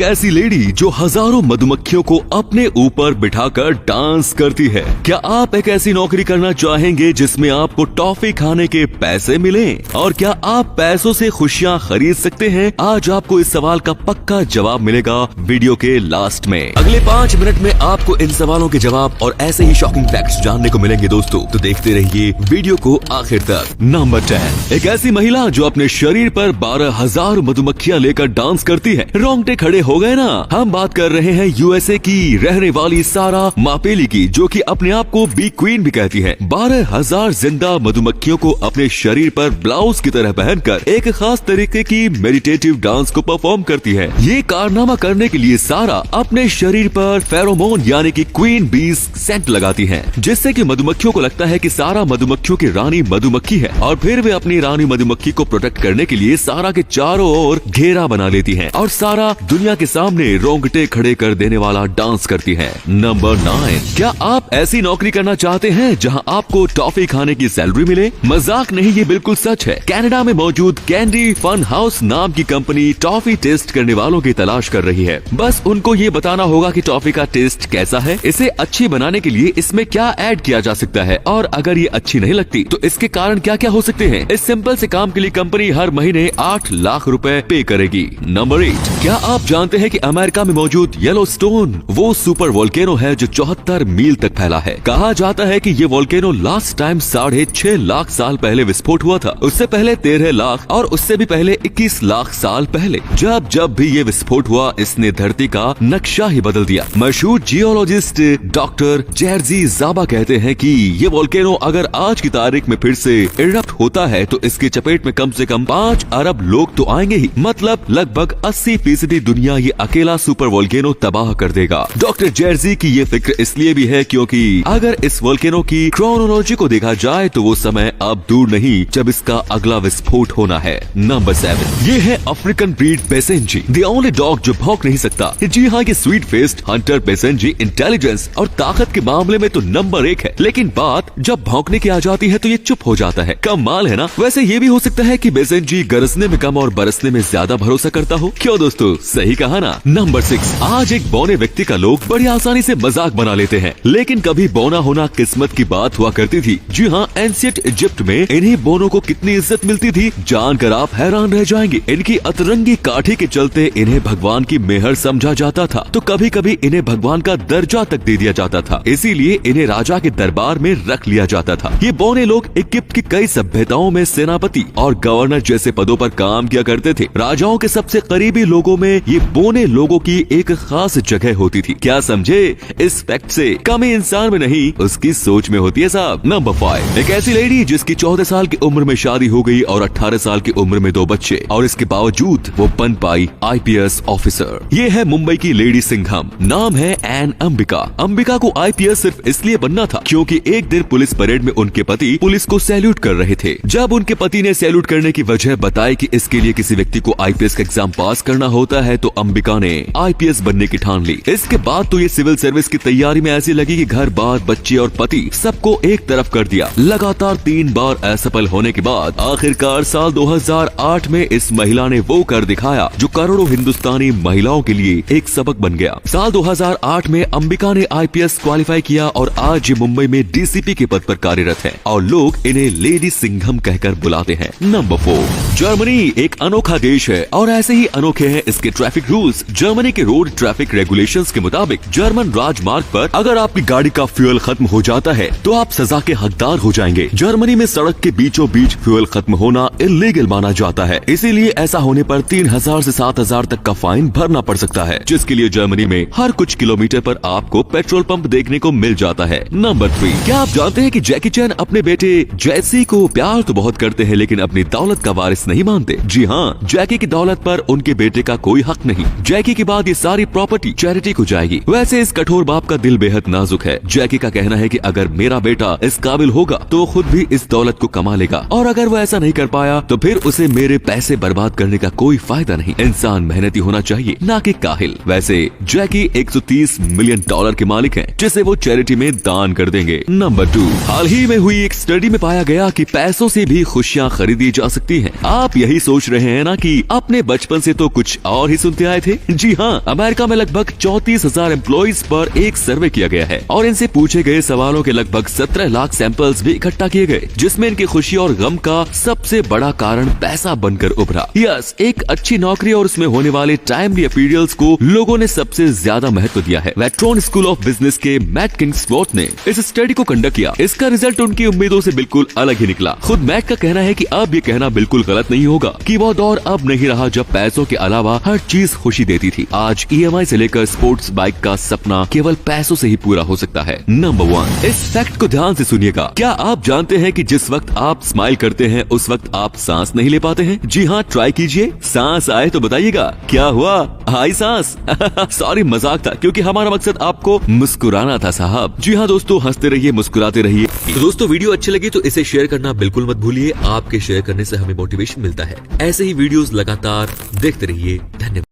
ऐसी लेडी जो हजारों मधुमक्खियों को अपने ऊपर बिठाकर डांस करती है। क्या आप एक ऐसी नौकरी करना चाहेंगे जिसमें आपको टॉफी खाने के पैसे मिले? और क्या आप पैसों से खुशियां खरीद सकते हैं? आज आपको इस सवाल का पक्का जवाब मिलेगा वीडियो के लास्ट में। अगले 5 मिनट में आपको इन सवालों के जवाब और ऐसे ही शॉकिंग फैक्ट्स जानने को मिलेंगे दोस्तों, तो देखते रहिए वीडियो को आखिर तक। नंबर 10, एक ऐसी महिला जो अपने शरीर पर 12,000 मधुमक्खियां लेकर डांस करती है। रोंगटे खड़े हो गए ना। हम बात कर रहे हैं यूएसए की रहने वाली सारा मापेली की, जो कि अपने आप को बी क्वीन भी कहती है। 12,000 जिंदा मधुमक्खियों को अपने शरीर पर ब्लाउज की तरह पहनकर एक खास तरीके की मेडिटेटिव डांस को परफॉर्म करती है। ये कारनामा करने के लिए सारा अपने शरीर पर फेरोमोन यानी कि क्वीन बीज सेंट लगाती है, जिससे कि मधुमक्खियों को लगता है कि सारा मधुमक्खियों की रानी मधुमक्खी है। और फिर वे अपनी रानी मधुमक्खी को प्रोटेक्ट करने के लिए सारा के चारों ओर घेरा बना लेती है और सारा दुनिया के सामने रोंगटे खड़े कर देने वाला डांस करती है। नंबर 9, क्या आप ऐसी नौकरी करना चाहते हैं जहां आपको टॉफी खाने की सैलरी मिले? मजाक नहीं, ये बिल्कुल सच है। कनाडा में मौजूद कैंडी फन हाउस नाम की कंपनी टॉफी टेस्ट करने वालों की तलाश कर रही है। बस उनको ये बताना होगा कि टॉफी का टेस्ट कैसा है, इसे अच्छी बनाने के लिए इसमें क्या ऐड किया जा सकता है, और अगर ये अच्छी नहीं लगती तो इसके कारण क्या क्या हो सकते हैं। इस सिंपल से काम के लिए कंपनी हर महीने 8 लाख रुपए पे करेगी। नंबर 8, क्या आप जानते हैं कि अमेरिका में मौजूद येलोस्टोन वो सुपर वोल्केनो है जो 74 मील तक फैला है। कहा जाता है कि ये वोल्केनो लास्ट टाइम 6.5 लाख साल पहले विस्फोट हुआ था। उससे पहले 13 लाख और उससे भी पहले 21 लाख साल पहले। जब भी ये विस्फोट हुआ इसने धरती का नक्शा ही बदल दिया। मशहूर जियोलॉजिस्ट डॉक्टर जेरजी जाबा कहते हैं कि ये वोल्केनो अगर आज की तारीख में फिर से इरप्ट होता है तो इसके चपेट में कम से कम 5 अरब लोग तो आएंगे ही। मतलब लगभग 80% दुनिया ये अकेला सुपर वोल्केनो तबाह कर देगा। डॉक्टर जेरजी की ये फिक्र इसलिए भी है क्योंकि अगर इस वोल्केनो की क्रोनोलॉजी को देखा जाए तो वो समय अब दूर नहीं जब इसका अगला विस्फोट होना है। नंबर 7, ये है African breed basenji, the only dog जो भौंक नहीं सकता। जी हाँ, ये sweet faced Hunter basenji intelligence और ताकत के मामले में तो नंबर 1 है, लेकिन बात जब भौंकने की आ जाती है तो ये चुप हो जाता है। कमाल है ना। वैसे ये भी हो सकता है कि बेसेंजी गरजने में कम और बरसने में ज्यादा भरोसा करता हो। क्यों दोस्तों, सही कहा ना। नंबर 6, आज एक बौने व्यक्ति का लोग बड़ी आसानी से मजाक बना लेते हैं, लेकिन कभी बौना होना किस्मत की बात हुआ करती थी। जी हाँ, एंशिएंट इजिप्ट में इन्हीं बौनों को कितनी इज्जत मिलती थी जानकर आप हैरान रह जाएंगे। इनकी अतरंगी काठी के चलते इन्हें भगवान की मेहर समझा जाता था, तो कभी कभी इन्हें भगवान का दर्जा तक दे दिया जाता था। इसीलिए इन्हें राजा के दरबार में रख लिया जाता था। ये बौने लोग इजिप्ट की कई सभ्यताओं में सेनापति और गवर्नर जैसे पदों पर काम किया करते थे। राजाओं के सबसे करीबी लोगों में ये बौने लोगों की एक खास जगह होती थी। क्या समझे? इस फैक्ट से कमी इंसान में नहीं उसकी सोच में होती है साहब। नंबर 5, एक ऐसी लेडी जिसकी 14 साल की उम्र में शादी हो गई और 18 साल की उम्र में 2 बच्चे, और इसके बावजूद वो बन पाई IPS ऑफिसर। ये है मुंबई की लेडी सिंघम। नाम है एन अंबिका। अंबिका को IPS सिर्फ इसलिए बनना था क्योंकि एक दिन पुलिस परेड में उनके पति पुलिस को सैल्यूट कर रहे थे। जब उनके पति ने सैल्यूट करने की वजह बताई कि इसके लिए किसी व्यक्ति को IPS का एग्जाम पास करना होता है, तो अंबिका ने IPS बनने की ठान ली। इसके बाद तो ये सिविल सर्विस की तैयारी में ऐसी लगी कि घर बार बच्चे और पति सबको एक तरफ कर दिया। लगातार 3 बार असफल होने के बाद आखिरकार साल 2008 में इस महिला ने वो कर दिखाया जो करोड़ों हिंदुस्तानी महिलाओं के लिए एक सबक बन गया। साल 2008 में अंबिका ने IPS क्वालिफाई किया और आज ये मुंबई में DCP के पद पर कार्यरत है और लोग इन्हें लेडी सिंघम कहकर बुलाते हैं। नंबर 4, जर्मनी एक अनोखा देश है और ऐसे ही अनोखे हैं इसके ट्रैफिक रूल्स। जर्मनी के रोड ट्रैफिक रेगुलेशंस के मुताबिक जर्मन राजमार्ग पर अगर आपकी गाड़ी का फ्यूल खत्म हो जाता है तो आप सजा के हकदार हो जाएंगे। जर्मनी में सड़क के बीचों बीच फ्यूल खत्म होना इलीगल माना जाता है, इसीलिए ऐसा होने पर 3000 से 7000 तक का फाइन भरना पड़ सकता है, जिसके लिए जर्मनी में हर कुछ किलोमीटर पर आपको पेट्रोल पंप देखने को मिल जाता है। नंबर 3, क्या आप जानते हैं कि जैकी चैन अपने बेटे जैसी को प्यार तो बहुत करते हैं लेकिन अपनी दौलत का वारिस नहीं मानते। जी हाँ, जैकी की दौलत पर उनके बेटे का कोई हक नहीं। जैकी के बाद ये सारी प्रॉपर्टी चैरिटी को जाएगी। वैसे इस कठोर बाप का दिल बेहद नाजुक है। जैकी का कहना है कि अगर मेरा बेटा इस काबिल होगा तो खुद भी इस दौलत को कमा लेगा, और अगर वो ऐसा नहीं कर पाया तो फिर उसे मेरे पैसे बर्बाद करने का कोई फायदा नहीं। इंसान मेहनती होना चाहिए, ना कि काहिल। वैसे जैकी $130 मिलियन के मालिक हैं, जिसे वो चैरिटी में दान कर देंगे। नंबर 2, हाल ही में हुई एक स्टडी में पाया गया कि पैसों से भी खुशियाँ खरीदी जा सकती हैं। आप यही सोच रहे हैं ना कि अपने बचपन से तो कुछ और ही सुनते आए थे? जी हाँ, अमेरिका में लगभग 34,000 एम्प्लॉइज पर एक सर्वे किया गया है और इनसे पूछे गए सवालों के लगभग 17 लाख सैंपल्स भी इकट्ठा किए गए, जिसमें इनकी खुशी और गम का सबसे बड़ा कारण पैसा बनकर उभरा। यस, एक अच्छी नौकरी और उसमें होने वाले टाइमली अपीयरेंस को लोगों ने सबसे ज्यादा महत्व दिया है। वेट्रॉन स्कूल ऑफ बिजनेस के मैट किंग्सवॉर्थ ने इस स्टडी को कंडक्ट किया। इसका रिजल्ट उनकी उम्मीदों से बिल्कुल अलग ही निकला। खुद मैट का कहना है कि अब ये कहना बिल्कुल गलत नहीं होगा कि वो दौर अब नहीं रहा जब पैसों के अलावा हर चीज खुशी देती थी। आज EMI से लेकर स्पोर्ट्स बाइक का सपना केवल पैसों से ही पूरा हो सकता है। नंबर 1, इस फैक्ट को ध्यान से सुनिएगा। क्या आप जानते हैं कि जिस वक्त आप स्माइल करते हैं उस वक्त आप सांस नहीं ले पाते हैं? जी हाँ, ट्राई कीजिए। सांस आए तो बताइएगा क्या हुआ, आई सांस। सॉरी, मजाक था, क्योंकि हमारा मकसद आपको मुस्कुराना था साहब। जी हाँ दोस्तों, हंसते रहिए, मुस्कुराते रहिए। तो दोस्तों, वीडियो अच्छी लगी तो इसे शेयर करना बिल्कुल मत भूलिए। आपके शेयर करने से हमें मोटिवेशन मिलता है। ऐसे ही वीडियोस लगातार देखते रहिए। धन्यवाद।